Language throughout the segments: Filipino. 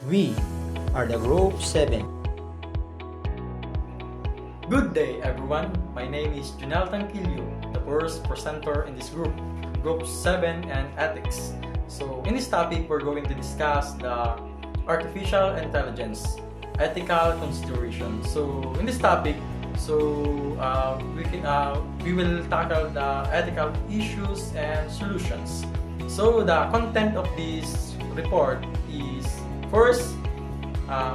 We are the Group 7. Good day, everyone. My name is Junel Tangkilio, the first presenter in this group, Group 7 and Ethics. So, in this topic, we're going to discuss the artificial intelligence, ethical consideration. So, in this topic, we will tackle the ethical issues and solutions. So, the content of this report is first,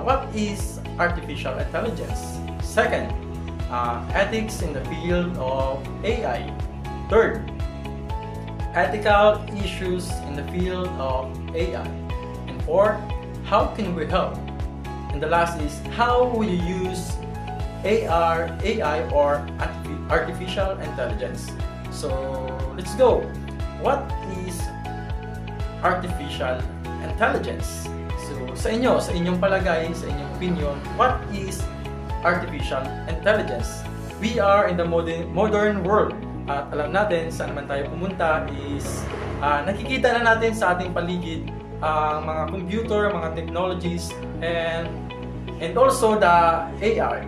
what is artificial intelligence? Second, ethics in the field of AI. Third, ethical issues in the field of AI. And fourth, how can we help? And the last is, how will you use AI or artificial intelligence? So, let's go. What is artificial intelligence? So, sa inyong palagay, sa inyong opinion, what is artificial intelligence? We are in the modern world at alam natin saan naman tayo pumunta is nakikita na natin sa ating paligid ang mga computer, mga technologies and also the AI.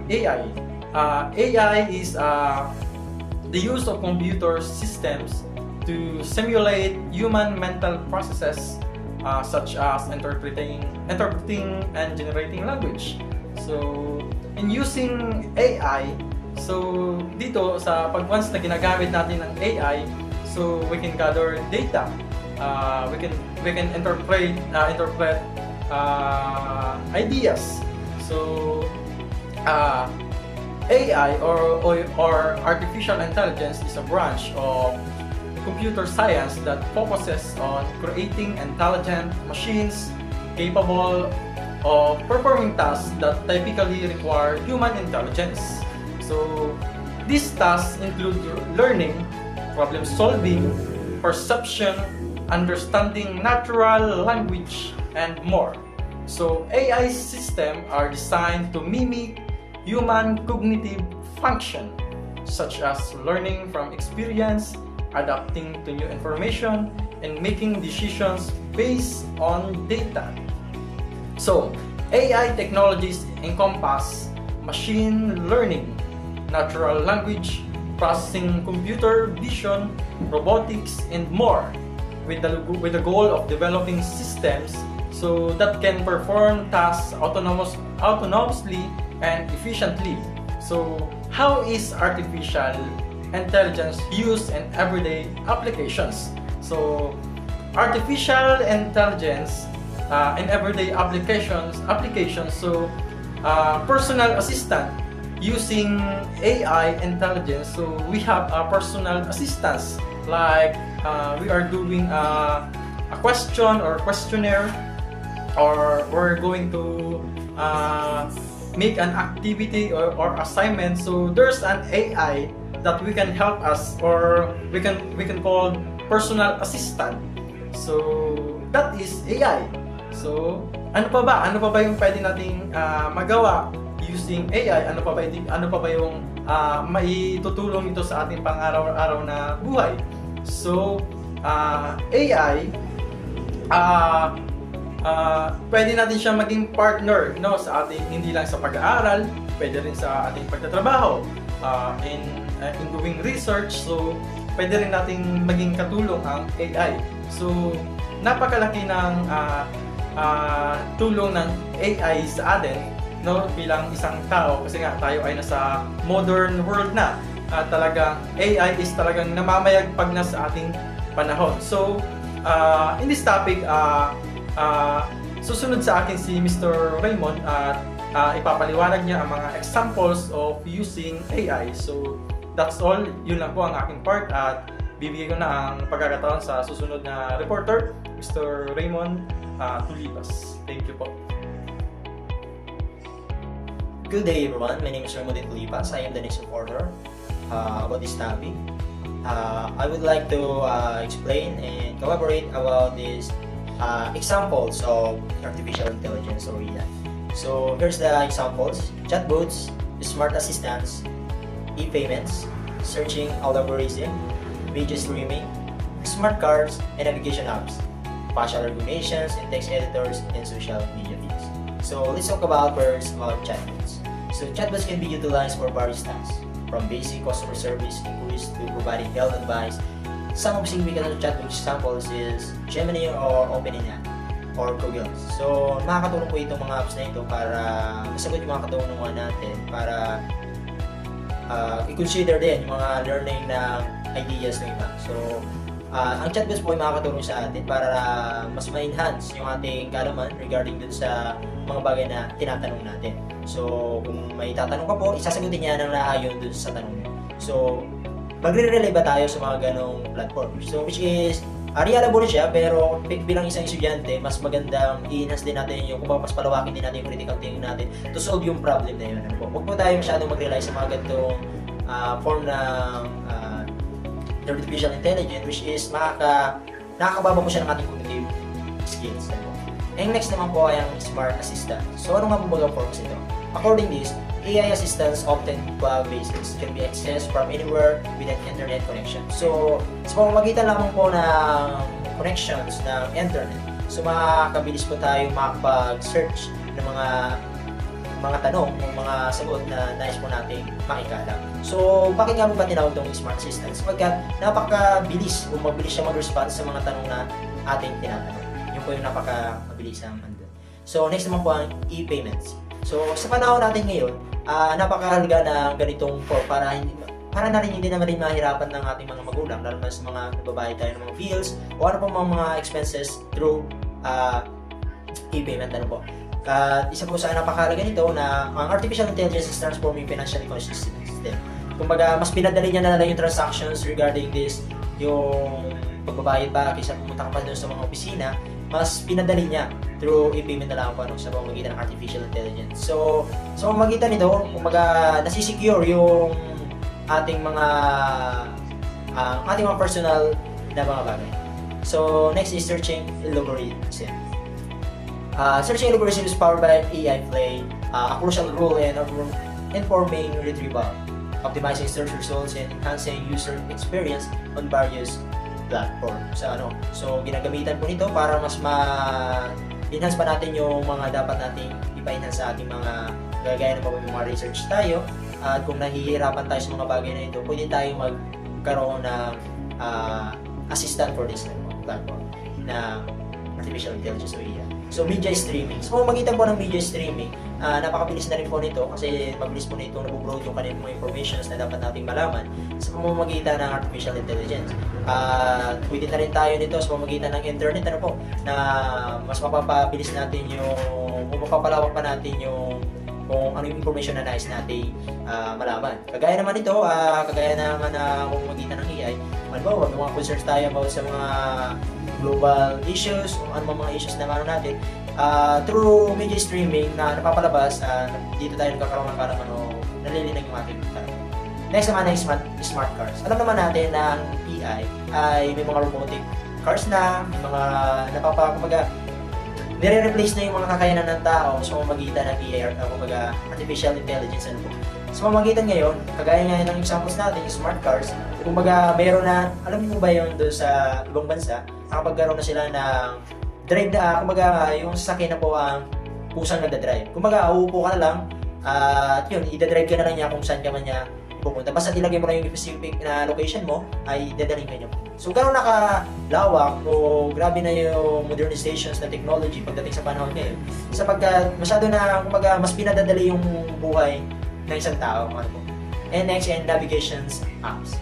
AI is the use of computer systems to simulate human mental processes such as interpreting and generating language. So, in using AI, so dito sa once na ginagamit natin ng AI, so we can gather data, we can interpret ideas. So AI or artificial intelligence is a branch of computer science that focuses on creating intelligent machines capable of performing tasks that typically require human intelligence. So, these tasks include learning, problem solving, perception, understanding natural language, and more. So, AI systems are designed to mimic human cognitive function, such as learning from experience, adapting to new information, and making decisions based on data. So, AI technologies encompass machine learning, natural language processing, computer vision, robotics, and more, with the goal of developing systems so that can perform tasks autonomously and efficiently. So, how is artificial intelligence used in everyday applications? So, artificial intelligence in everyday applications. So, personal assistant using AI intelligence. So, we have a personal assistants like we are doing a question or questionnaire, or we're going to make an activity or assignment. So, there's an AI that we can help us, or we can call personal assistant. So, that is AI. So, ano pa ba yung pwede nating magawa using AI? Ano pa ba yung maitutulong ito sa ating pang-araw-araw na buhay? So, AI pwede natin siya maging partner, no, sa ating, hindi lang sa pag-aaral, pwede rin sa ating pagtatrabaho, in doing research. So, pwede rin nating maging katulong ang AI. So, napakalaki ng tulong ng AI sa atin, no, bilang isang tao, kasi nga tayo ay nasa modern world na. Talagang AI is talagang namamayagpag na sa ating panahon. So, in this topic, susunod sa akin si Mr. Raymond at ipapaliwanag niya ang mga examples of using AI. So, that's all. Yun lang po ang aking part at bibigyan ko na ang pagkakataon sa susunod na reporter, Mr. Raymond Tulipas. Thank you po. Good day everyone, my name is Raymond Tulipas. I am the next reporter about this topic. I would like to explain and collaborate about these examples of artificial intelligence or AI. So here's the examples: chatbots, smart assistants, e-payments, searching algorithm, video streaming, smart cars, and navigation apps, facial recognitions, and text editors, and social media feeds. So let's talk about first on chatbots. So chatbots can be utilized for various tasks, from basic customer service inquiries to providing health advice. Some of significant chatbot examples is Gemini or OpenAI or Google. So makakatulong po itong mga apps na ito para masagot yung mga katanungan natin, para i-consider din yung mga learning na ideas ng iba. So ang chatbots po ay makakatulong sa atin para mas ma-enhance yung ating kaalaman regarding dun sa mga bagay na tinatanong natin. So kung may tatanong ka po, isasagutin niya ng naayon dun sa tanong mo. So magre-relay ba tayo sa mga ganong platform? So which is reliable siya, pero bilang isang estudyante, mas magandang i-enhance din natin yung, kung mas palawakin din natin yung critical thinking natin to solve yung problem na yun. Huwag po tayo masyadong mag-rely sa mga ganitong form ng artificial intelligence, which is nakakababa po siya ng ating cognitive skills. And next naman po ay ang smart assistant. So ano nga po bagang forms ito? According to this, AI assistants often cloud basis can be accessed from anywhere with an internet connection. So sa pamamagitan lamang po ng connections ng internet, so makakabilis po tayo makapag-search ng mga tanong, ng mga sagot na nais po nating makikalam. So, bakit nga po ba tinawag itong smart assistant? Sapagkat napakabilis o mabilis siya mag-respond sa mga tanong na ating tinatanong. Yun po yung napakabilis ang andun. So, next naman po ang e-payments. So, sa panahon natin ngayon, napakahalaga ng ganitong form para na rin hindi naman rin mahirapan ng ating mga magulang, lalo na sa mga nagbabayad tayo ng mga bills o ano po mga expenses through e-payment. Ano po? Isa po sa napakahalaga nito na ang artificial intelligence is transforming financial ecosystem. Kumbaga, mas pinadali niya na lang yung transactions regarding this, yung pagbabayad pa kaysa pumunta ka pa doon sa mga opisina, mas pinadali niya through e-payment na lang po sa pamamagitan ng artificial intelligence. So, sa pamamagitan nito, kumbaga, nasisecure yung ating mga personal na mga bagay. So, next is searching algorithm. Searching algorithm is powered by AI play a crucial role in informing retrieval, optimizing search results, and enhancing user experience on various platforms. So ginagamitan po nito para mas ma-enhance pa natin yung mga dapat nating ipa-enhance sa ating mga gagaya ng mga research tayo. At kung nahihirapan tayo sa mga bagay na ito, pwede tayo magkaroon ng assistant for this platform na artificial intelligence o AI. So, media streaming. So, magitan po ng media streaming, napakabilis na rin po nito kasi mabilis po nito nabubroad yung kanilang mga informations na dapat nating malaman sa pamamagitan ng artificial intelligence. Pwede na rin tayo nito sa pamamagitan ng internet, na mas mapapabilis natin kung mapapalawak pa natin kung ano yung information na nais natin malaman. Kagaya naman ito, kagaya naman na pamamagitan ng AI, halimbawa, may mga concerns tayo about sa mga global issues, kung ano mga issues na meron natin, through media streaming na napapalabas, dito tayo nagkakaroon ng kaalaman o nalilinag yung ating kaalaman. Next naman ay smart cars. Alam naman natin na ang AI ay may mga robotic cars na, may mga kumbaga, nire-replace na yung mga kakayanan ng tao sa pamamagitan ng AI, kumbaga, artificial intelligence. Sa pamamagitan ngayon, kagaya nga ng examples natin, yung smart cars, kumbaga, mayroon na, alam niyo ba yung doon sa ibang bansa, nakapagkaroon na sila ng drive na, kumbaga, yung sasakyan na po ang pusang nagda-drive. Kumbaga, uupo ka na lang, at yun, ida-drive ka na lang niya kung saan ka man niya pupunta. Basta ilagay mo na yung specific na location mo, ay dadaling ka niya. So, gano'n nakalawak o grabe na yung modernizations na technology pagdating sa panahon ngayon. Sapagkat masyado na, kumbaga, mas pinadadali yung buhay ng isang tao. And next, navigations apps.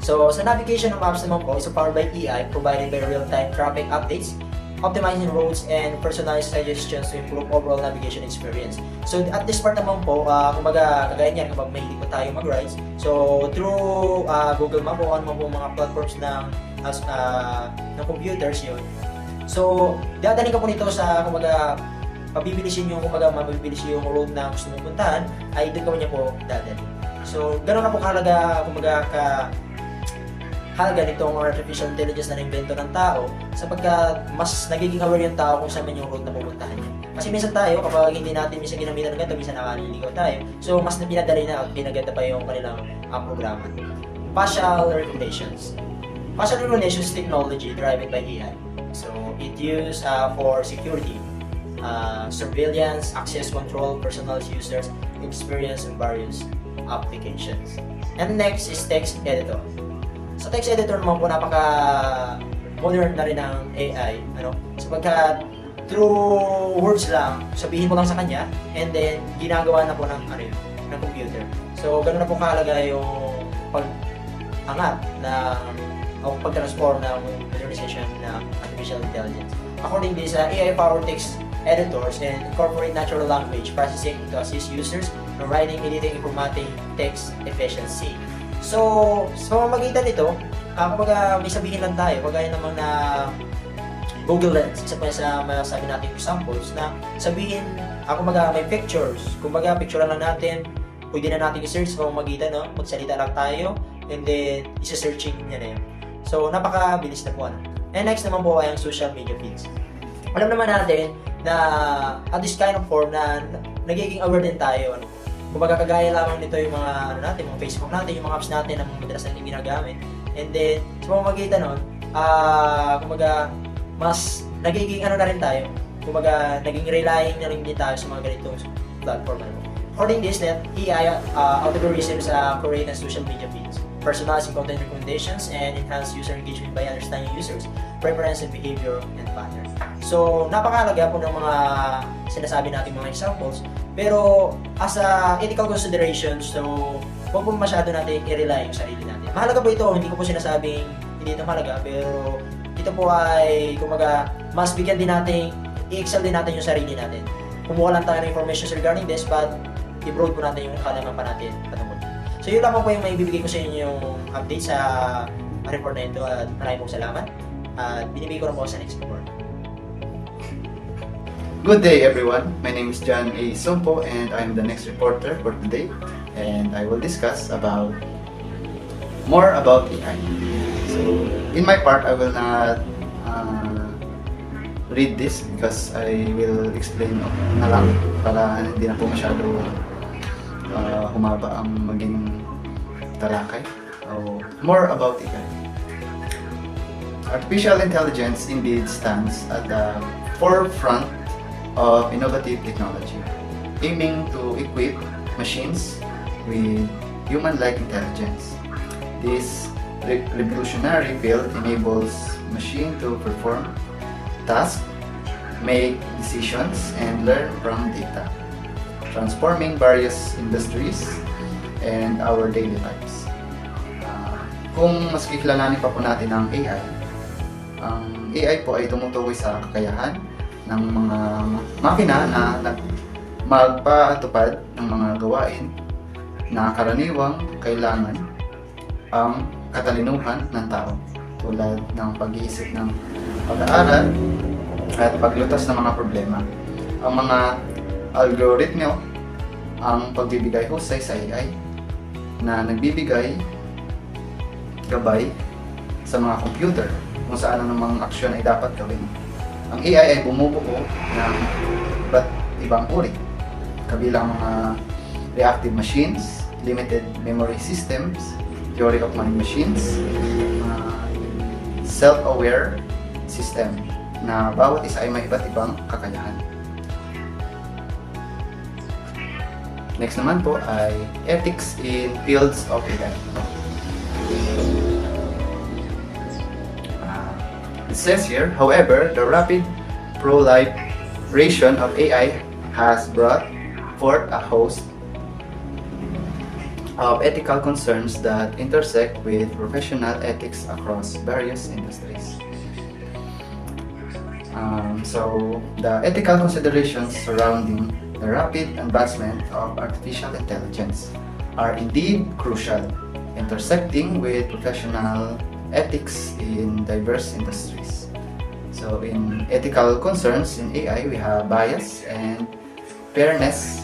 So, sa navigation ng maps naman po, is powered by AI, provided by real-time traffic updates, optimizing roads, and personalized suggestions to improve overall navigation experience. So, at this part naman po, kumbaga, kagaya niyan, kapag mahilig pa tayo mag-rides, so, through Google Map o ano po mga platforms ng computers yun. So, dadalhin ka po nito sa, kumbaga, mabibilisin yung road na gusto mong puntahan, ay doon ka niya po dadalhin. So, gano'n na po kahalaga, kumbaga, halaga nitong artificial intelligence na na-invento ng tao sapagkat mas nagiging aware yung tao kung saan man yung road na pupuntahan niya. Kasi minsan tayo, kapag hindi natin minsan ginamitan ng ganito, minsan nakaliligaw tayo. So, mas pinadali na at pinaganda pa yung kanilang programa. Facial recognitions. Facial recognition is technology driven by AI. So, it used for security. surveillance, access control, personal users, experience, and various applications. And next is text editor. Sa text editor naman po, napaka-modern na rin ng AI. Sapagkat through words lang, sabihin mo lang sa kanya, and then ginagawa na po ng computer. So, ganoon na po kahalaga yung pag-angat o pag-transform ng modernization ng artificial intelligence. Accordingly sa AI-powered text editors and incorporate natural language processing to assist users in writing, editing, and formatting text efficiency. So, sa pamamagitan nito, kumbaga may sabihin lang tayo, kagaya naman na Google Lens, isa pa sa masasabi natin examples na sabihin, kumbaga may pictures, kumbaga picture lang natin, pwede na natin i-search sa pamamagitan, magsalita lang tayo, and then isa-searching niya na yun. So, napakabilis na po. And next naman po ay ang social media feeds. Alam naman natin na at this kind of form na nagiging aware din tayo. Kumbaga kagaya lamang nito yung mga mga Facebook natin, yung mga apps natin na madalas natin ginagamit. And then, sa pamamagitan nun, kumbaga mas nagiging na rin tayo. Kumbaga naging relying na rin din tayo sa mga ganitong platform. According to this net, AI algorithms create and social media feeds, personalizing content recommendations, and enhance user engagement by understanding users' preference and behavior and patterns. So, napakahalaga po ng mga sinasabi natin mga examples, pero as a ethical consideration, so huwag po masyado natin i-rely yung sarili natin. Mahalaga po ito, hindi ko po sinasabing hindi ito mahalaga, pero ito po ay, kumaga, mas bigyan din natin, i-excel din natin yung sarili natin. Kumuha lang tayo ng information regarding this, but i-broad po natin yung kalaman pa natin patungkol. So yun lang po yung may bibigay ko sa inyo yung update sa report na ito at maraming pong salamat at binibigay ko na po sa next report. Good day everyone, my name is John A. Sumpo and I'm the next reporter for today and I will discuss more about AI. So in my part, I will not read this because I will explain na lang para hindi na po masyado humaba ang maging talakay. More about AI. Artificial intelligence indeed stands at the forefront of innovative technology, aiming to equip machines with human-like intelligence. This revolutionary field enables machines to perform tasks, make decisions, and learn from data, transforming various industries and our daily lives. Kung mas kikilalanin pa po natin ang AI po ay tumutukoy sa kakayahan ng mga makina na magpatupad ng mga gawain na karaniwang kailangan ang katalinuhan ng tao, tulad ng pag-iisip ng pag-aaral at paglutas ng mga problema. Ang mga algoritmo ang pagbibigay husay sa AI na nagbibigay gabay sa mga computer kung saan ang mga aksyon ay dapat gawin. Ang AI ay bumubuo ng iba't ibang uri, kabilang mga reactive machines, limited memory systems, theory of mind machines, self-aware system na bawat isa ay may iba't ibang kakayahan. Next naman po ay ethics in fields of AI. It says here, however, the rapid proliferation of AI has brought forth a host of ethical concerns that intersect with professional ethics across various industries. So, the ethical considerations surrounding the rapid advancement of artificial intelligence are indeed crucial, intersecting with professional ethics in diverse industries. So, in ethical concerns in AI, we have bias and fairness.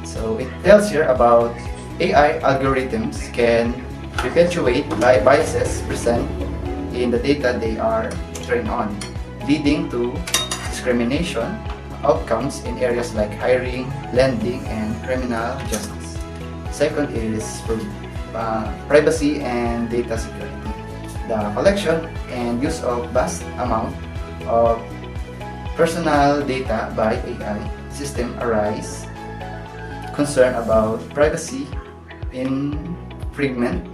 So, it tells here about AI algorithms can perpetuate biases present in the data they are trained on, leading to discrimination outcomes in areas like hiring, lending, and criminal justice. Second is privacy and data security. The collection and use of vast amount of personal data by AI system arise concern about privacy, infringement,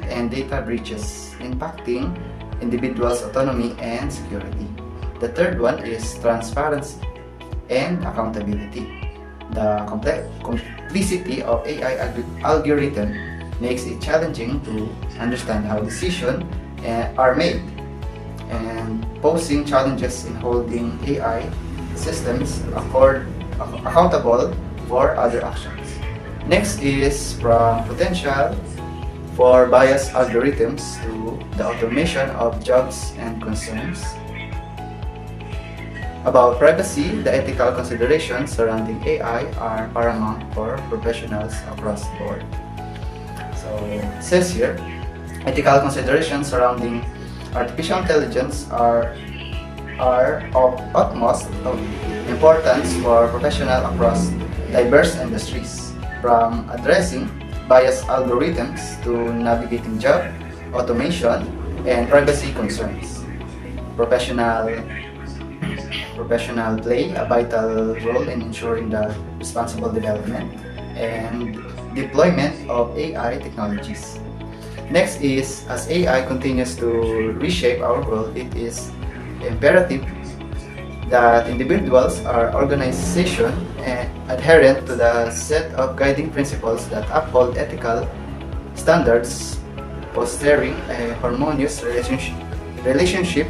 and data breaches impacting individuals' autonomy and security. The third one is transparency and accountability. The complexity of AI algorithm makes it challenging to understand how decisions are made, and posing challenges in holding AI systems accountable for other actions. Next is from potential for biased algorithms to the automation of jobs and concerns. About privacy, the ethical considerations surrounding AI are paramount for professionals across the board. So it says here, ethical considerations surrounding artificial intelligence are of utmost importance for professionals across diverse industries, from addressing biased algorithms to navigating job, automation, and privacy concerns. Professional play a vital role in ensuring the responsible development and deployment of AI technologies. Next is, as AI continues to reshape our world, it is imperative that individuals or organizations adherent to the set of guiding principles that uphold ethical standards, fostering a harmonious relationship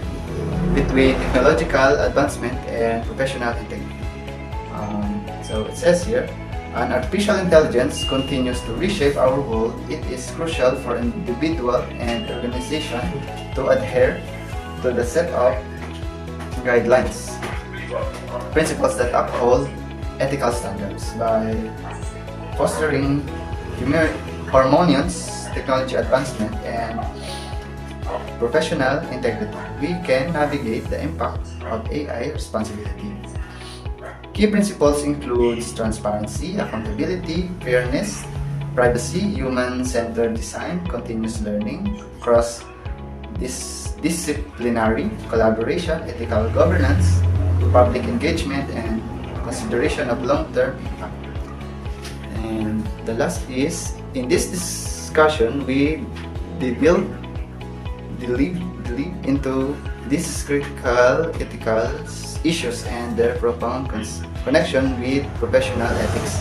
between technological advancement and professional integrity. So it says here, an artificial intelligence continues to reshape our world. It is crucial for individual and organization to adhere to the set of guidelines, principles that uphold ethical standards by fostering harmonious technology advancement and professional integrity. We can navigate the impact of AI responsibly. Key principles include transparency, accountability, fairness, privacy, human-centered design, continuous learning, cross-disciplinary collaboration, ethical governance, public engagement, and consideration of long-term impact. And the last is, in this discussion, we delve into these critical ethical issues and their profound connection with professional ethics,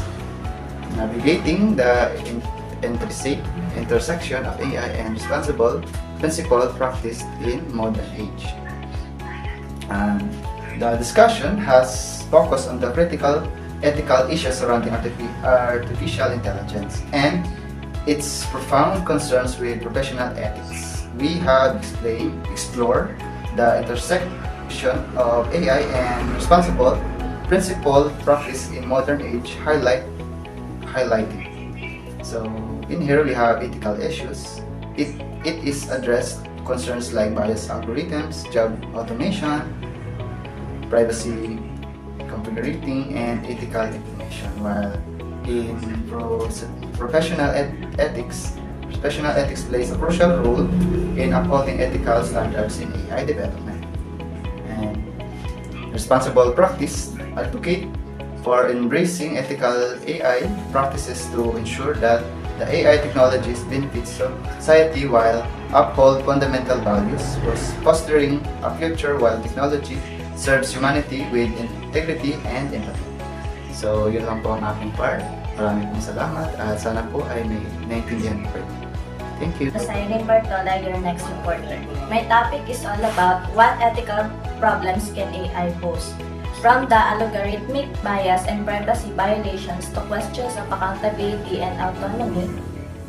navigating the intersection of AI and responsible principle practiced in modern age. And the discussion has focused on the critical ethical issues surrounding artificial intelligence and its profound concerns with professional ethics. We have explored the intersection of AI and responsible principle practice in modern age highlighting. So in here we have ethical issues. It is addressed concerns like biased algorithms, job automation, privacy configuring, and ethical information. While in professional ethics plays a crucial role in upholding ethical standards in AI development. And responsible practice advocate for embracing ethical AI practices to ensure that the AI technologies benefit society while uphold fundamental values, fostering a future while technology serves humanity with integrity and empathy. So yun lang po ang aking part. Maraming pong salamat at sana po ay may naintindihan po. Thank you. Irene Bartola, your next reporter. My topic is all about what ethical problems can AI pose. From the algorithmic bias and privacy violations to questions of accountability and autonomy,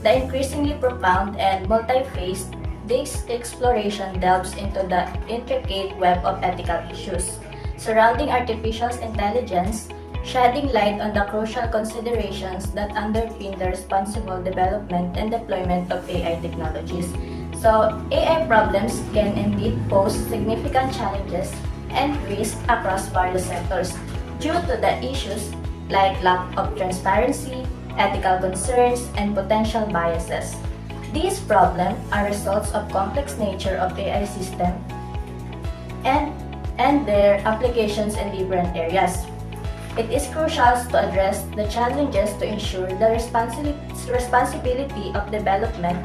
the increasingly profound and multi-phased, this exploration delves into the intricate web of ethical issues surrounding artificial intelligence, shedding light on the crucial considerations that underpin the responsible development and deployment of AI technologies. So, AI problems can indeed pose significant challenges and risks across various sectors due to the issues like lack of transparency, ethical concerns, and potential biases. These problems are results of complex nature of AI system and and their applications in different areas. It is crucial to address the challenges to ensure the responsibility of development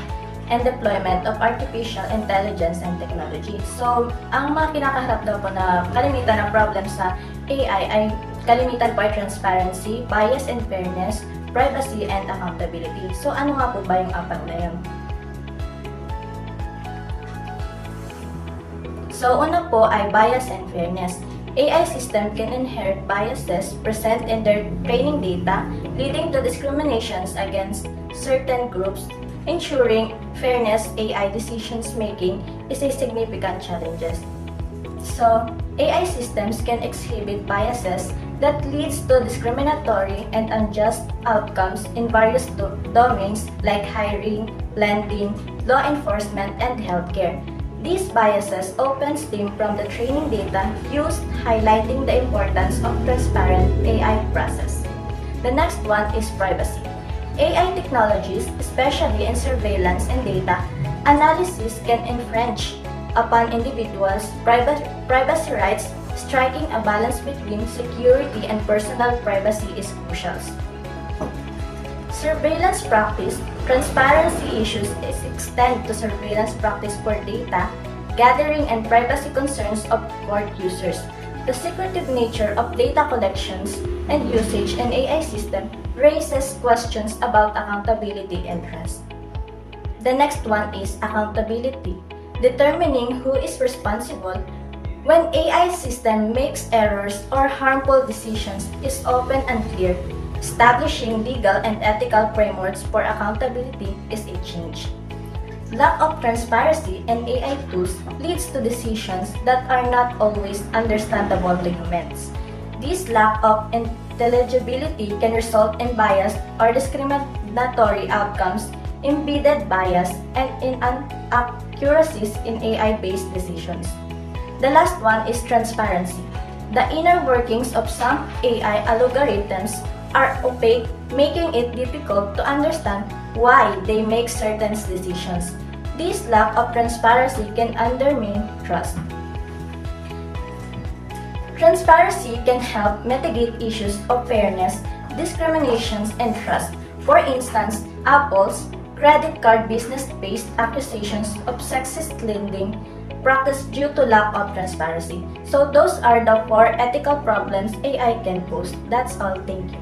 and deployment of artificial intelligence and technology. So, ang mga kinakaharap daw po na kalimitan na problem sa AI ay kalimitan po ay transparency, bias and fairness, privacy, and accountability. So, ano nga po ba yung apat na yun? So, una po ay bias and fairness. AI system can inherit biases present in their training data, leading to discriminations against certain groups. Ensuring fairness AI decisions making is a significant challenge. So, AI systems can exhibit biases that leads to discriminatory and unjust outcomes in various domains like hiring, lending, law enforcement, and healthcare. These biases often stem from the training data used, highlighting the importance of transparent AI process. The next one is privacy. AI technologies, especially in surveillance and data analysis, can infringe upon individuals' privacy rights. Striking a balance between security and personal privacy is crucial. Surveillance practice, transparency issues extend to surveillance practice for data gathering and privacy concerns of court users. The secretive nature of data collections and usage in AI system raises questions about accountability and trust. The next one is accountability, determining who is responsible when AI system makes errors or harmful decisions is often unclear. Establishing legal and ethical frameworks for accountability is a change. Lack of transparency in AI tools leads to decisions that are not always understandable to humans. This lack of intelligibility can result in biased or discriminatory outcomes, embedded bias, and inaccuracies in AI-based decisions. The last one is transparency. The inner workings of some AI algorithms are opaque, making it difficult to understand why they make certain decisions. This lack of transparency can undermine trust. Transparency can help mitigate issues of fairness, discriminations, and trust. For instance, Apple's credit card business faced accusations of sexist lending practice due to lack of transparency. So those are the 4 ethical problems AI can pose. That's all. Thank you.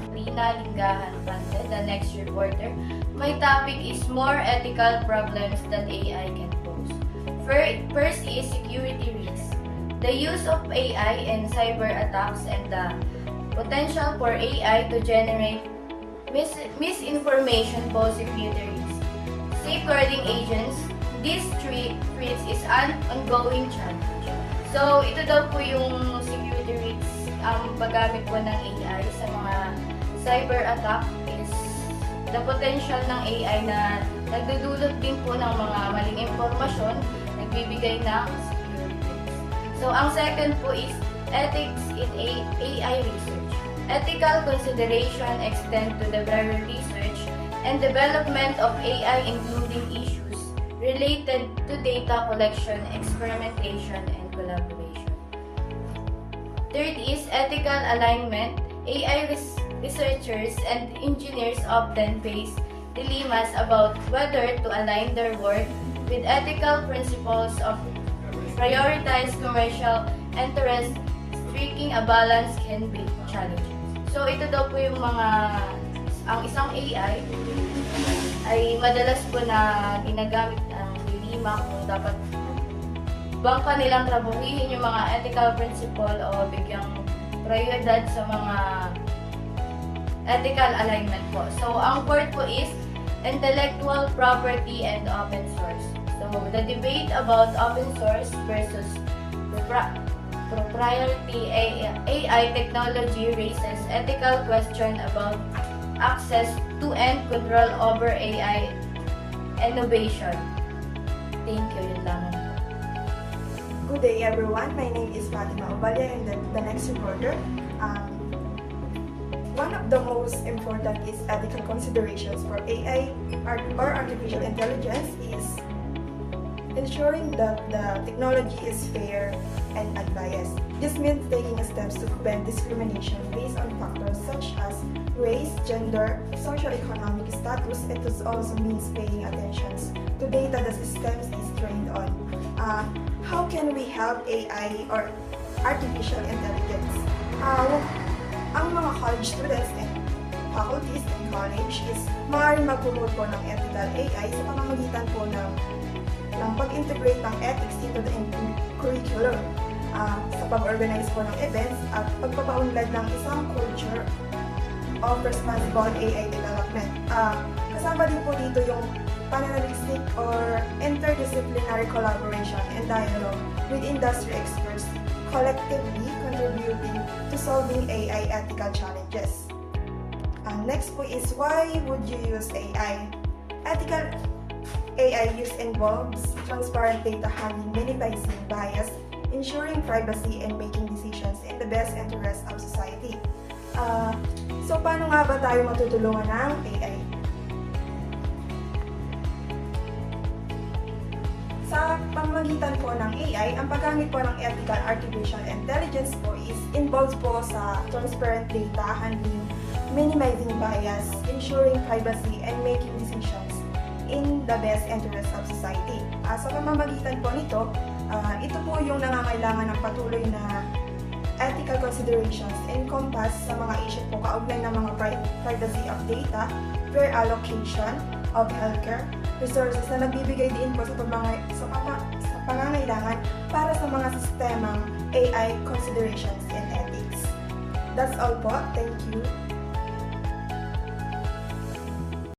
Rina Lingahan Pante, the next reporter. My topic is more ethical problems that AI can pose. First is security risks. The use of AI in cyber attacks and the potential for AI to generate misinformation pose security risks. Safeguarding agents, these three threats is an ongoing challenge. So, ito daw po yung security risks ang paggamit po ng AI sa mga cyber attack is the potential ng AI na nagdudulot din po ng mga maling impormasyon, nagbibigay ng security risks. So, ang second po is ethics in AI research. Ethical consideration extend to the very research and development of AI, including issues related to data collection, experimentation, and collaboration. Third is ethical alignment. AI researchers and engineers often face dilemmas about whether to align their work with ethical principles of prioritize commercial interests. Striking a balance can be challenging. So ito daw po yung ang isang AI ay madalas po na ginagamit ang dilema kung dapat bang kanilang trabuhihin yung mga ethical principle o bigyang prioridad sa mga ethical alignment po. So, ang fourth po is intellectual property and open source. So, the debate about open source versus proprietary AI technology raises ethical question about access to and control over AI innovation. Thank you. Yun lamang po. Good day, everyone. My name is Fatima Obalia, and the next reporter. One of the most important is ethical considerations for AI or artificial intelligence is ensuring that the technology is fair and unbiased. This means taking steps to prevent discrimination based on factors such as race, gender, socioeconomic status. It also means paying attention to data the systems is trained on. How can we help AI or artificial intelligence? Ang mga college students and faculties in college is maaaring mag-promote po ng ethical AI sa pamamagitan po ng pag-integrate ng ethics into the curriculum, sa pag-organize po ng events at pagpapaunlad ng isang culture of responsible AI development. Kasama din po dito yung pananaliksik or interdisciplinary collaboration and dialogue with industry experts, collectively contributing to solving AI ethical challenges. Next po is, why would you use AI? Ethical AI use involves transparent data handling, minimizing bias, ensuring privacy, and making decisions in the best interest of society. So, paano nga ba tayo matutulungan ng AI? Sa pamamagitan po ng AI, ang paggamit po ng ethical artificial intelligence po is involves po sa transparent data handling, minimizing bias, ensuring privacy, and making decisions in the best interest of society. Sa pamamagitan po nito, ito po yung nangangailangan ng patuloy na ethical considerations encompass sa mga issue po kaugnay ng mga privacy of data, fair allocation of healthcare resources na nagbibigay din po sa pangangailangan para sa mga sistemang AI considerations and ethics. That's all po. Thank you.